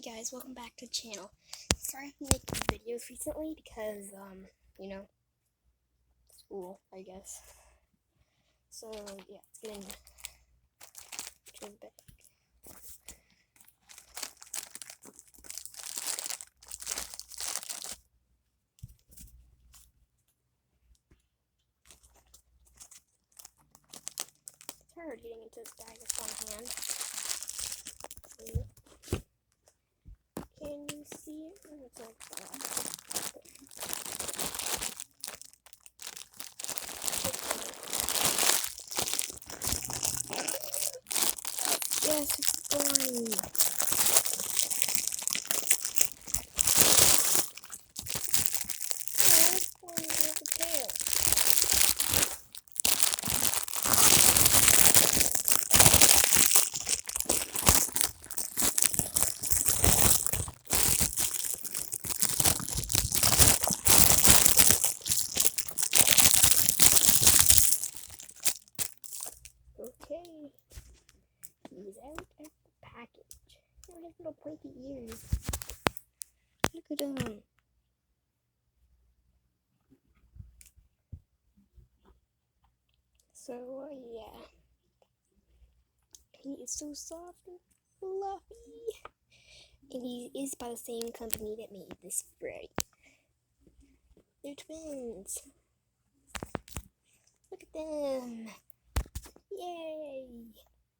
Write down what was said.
Hey guys, welcome back to the channel. Sorry I haven't made videos recently because, school, I guess. So, yeah, let's get into the bag. It's hard getting into this bag with one hand. Can you see it? Oh, it's all yes, it's going. Oh, it's going with the tail. Okay, he's out of the package. Oh, he has little pointy ears. Look at him. So, yeah. He is so soft and fluffy. And he is by the same company that made this Freddy. They're twins. Look at them. Yay!